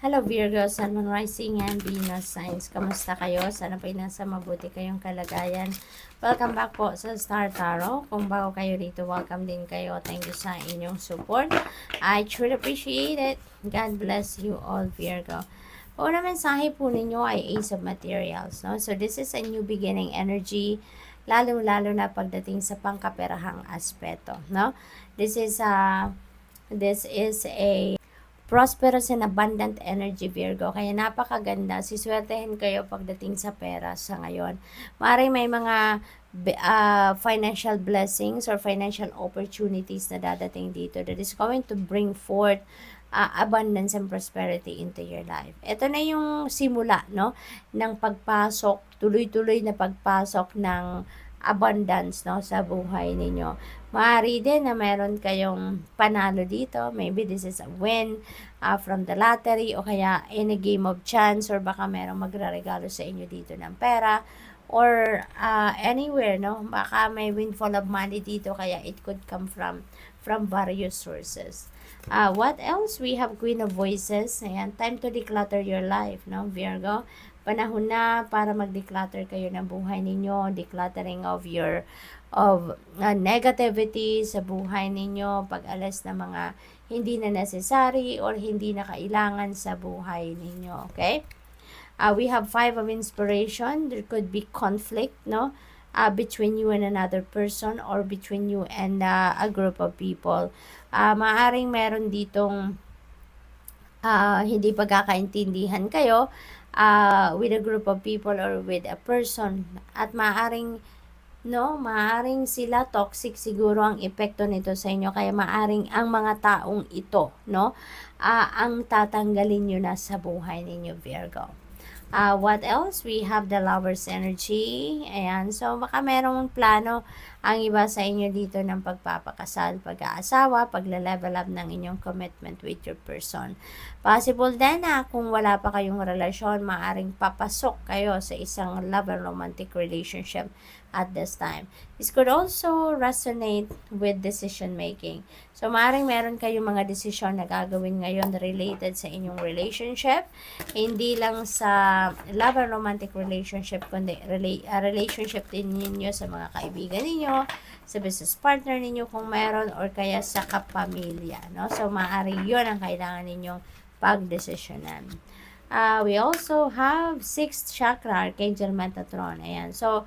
Hello Virgo, Sun, Moon, Rising, and Venus Signs. Kamusta kayo? Sana po'y nasa mabuti kayong kalagayan. Welcome back po sa Star Tarot. Kung bago kayo dito, welcome din kayo. Thank you sa inyong support. I truly appreciate it. God bless you all, Virgo. Una mensahe po ninyo ay Ace of Materials. No? So this is a new beginning energy, lalo-lalo na pagdating sa pangkaperahang aspeto. No? This is a prosperous and abundant energy, Virgo. Kaya napakaganda. Siswertehin kayo pagdating sa pera sa ngayon. Maaaring may mga financial blessings or financial opportunities na dadating dito that is going to bring forth abundance and prosperity into your life. Ito na yung simula, no, ng pagpasok, tuloy-tuloy na pagpasok ng abundance, no, sa buhay ninyo. Maaari din na meron kayong panalo dito. Maybe this is a win from the lottery o kaya in a game of chance, or baka merong magre-regalo sa inyo dito ng pera or anywhere, no? Baka may windfall of money dito, kaya it could come from various sources. What else? We have Queen of Voices. Ayan, time to declutter your life, no, Virgo? Panahon na para mag-declutter kayo ng buhay ninyo, decluttering of your negativity sa buhay ninyo, pag-alis ng mga hindi na necessary or hindi na kailangan sa buhay ninyo, okay? We have Five of Inspiration. There could be conflict, no? Between you and another person or between you and a group of people. Maaring meron ditong hindi pagkakaintindihan kayo with a group of people or with a person, at maaring sila toxic siguro ang epekto nito sa inyo, kaya maaring ang mga taong ito, no, ang tatanggalin nyo na sa buhay ninyo, Virgo. What else? We have the Lover's energy. Ayan. So, baka merong plano ang iba sa inyo dito ng pagpapakasal, pag-aasawa, pagle-level up ng inyong commitment with your person. Possible din na kung wala pa kayong relasyon, maaring papasok kayo sa isang love and romantic relationship at this time. This could also resonate with decision making. So, maaaring meron kayong mga desisyon na gagawin ngayon related sa inyong relationship. Hindi lang sa love and romantic relationship, kundi relationship din ninyo sa mga kaibigan ninyo, sa business partner ninyo kung meron, or kaya sa kapamilya. No? So, maaaring yun ang kailangan ninyong pagdesisyonan. We also have 6th chakra, Archangel Metatron. Ayan. So,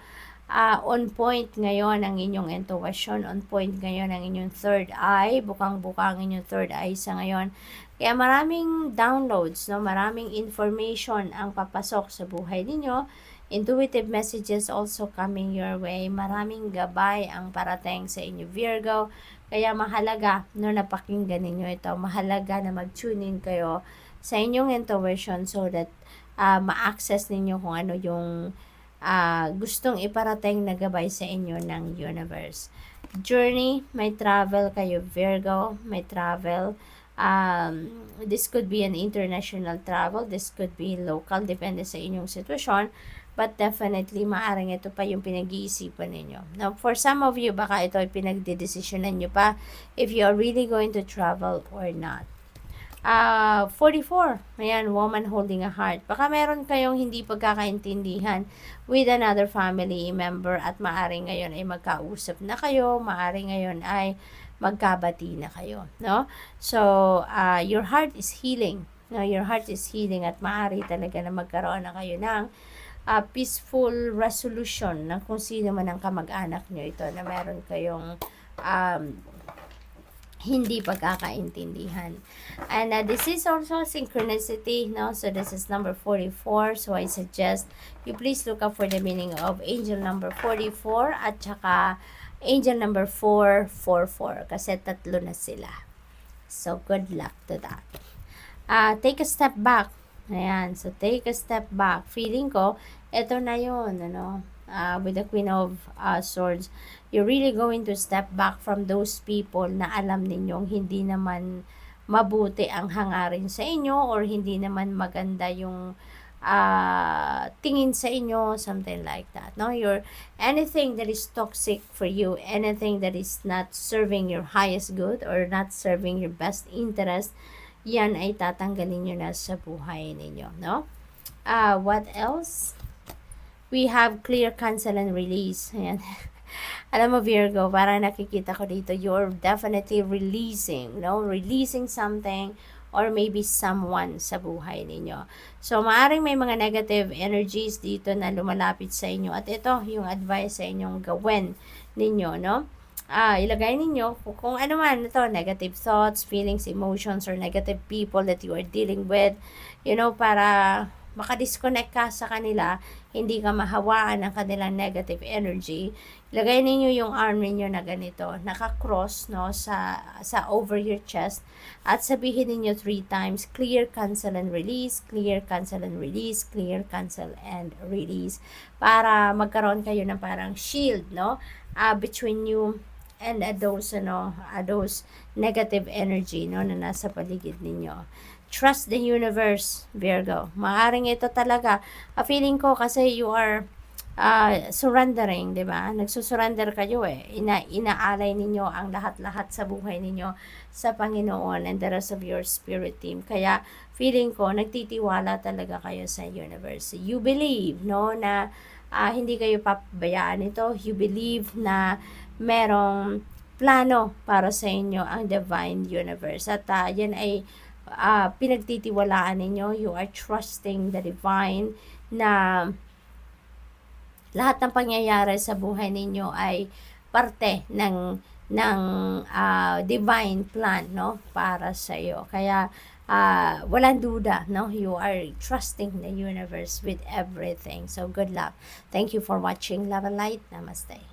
on point ngayon ang inyong intuition, on point ngayon ang inyong third eye, bukang-buka ang inyong third eye sa ngayon. Kaya maraming downloads, no? Maraming information ang papasok sa buhay ninyo. Intuitive messages also coming your way. Maraming gabay ang parating sa inyo, Virgo. Kaya mahalaga, no, napakinggan ninyo ito. Mahalaga na mag-tune in kayo sa inyong intuition so that ma-access ninyo kung ano yung gustong iparating na gabay sa inyo ng universe. Journey, may travel kayo, Virgo, may travel. This could be an international travel, this could be local, depende sa inyong sitwasyon, but definitely maaring ito pa yung pinag-iisipan ninyo. Now, for some of you, baka ito ay pinagdedesisyonan nyo pa if you are really going to travel or not. 44, ayan, woman holding a heart. Baka meron kayong hindi pagkakaintindihan with another family member at maaring ngayon ay magkausap na kayo, maaring ngayon ay magkabati na kayo, no? So, your heart is healing. No, your heart is healing at maaari talaga na magkaroon na kayo ng peaceful resolution ng kung sino man ang kamag-anak nyo ito na meron kayong hindi pagkakaintindihan. And this is also synchronicity, no? So this is number 44. So I suggest you please look up for the meaning of angel number 44 at saka angel number 444 kasi tatlo na sila. So good luck to that. Take a step back. Ayan, so take a step back. Feeling ko, ito na yun, ano? With the Queen of Swords, you're really going to step back from those people na alam ninyong hindi naman mabuti ang hangarin sa inyo or hindi naman maganda yung tingin sa inyo, something like that. No, anything that is toxic for you, anything that is not serving your highest good or not serving your best interest, yan ay tatanggalin nyo na sa buhay ninyo, no? What else? We have clear, cancel, and release. Ayan. Alam mo, Virgo, parang nakikita ko dito, you're definitely releasing, no? Releasing something or maybe someone sa buhay ninyo. So, maaring may mga negative energies dito na lumalapit sa inyo. At ito, yung advice sa inyong gawin ninyo, no? Ilagay ninyo kung ano man ito, negative thoughts, feelings, emotions, or negative people that you are dealing with, para makadisconnect ka sa kanila, hindi ka mahawaan ng kanilang negative energy. Ilagay ninyo yung arm ninyo na ganito, naka-cross, no, sa over your chest, at sabihin ninyo 3 times, clear, cancel, and release, clear, cancel, and release, clear, cancel, and release, para magkaroon kayo ng parang shield, no, between you and those negative energy, no, na nasa paligid ninyo. Trust the universe, Virgo. Maaring ito talaga. Feeling ko kasi you are surrendering, di ba? Nagsusurrender kayo eh. Inaalay ninyo ang lahat-lahat sa buhay ninyo sa Panginoon and the rest of your spirit team. Kaya feeling ko, nagtitiwala talaga kayo sa universe. You believe, no, na hindi kayo papabayaan ito. You believe na merong plano para sa inyo ang divine universe. At yan ay pinagtitiwalaan ninyo. You are trusting the divine na lahat ng pangyayari sa buhay ninyo ay parte ng divine plan, no, para sa iyo. Kaya walang duda, no, you are trusting the universe with everything. So good luck. Thank you for watching Love and Light. Namaste.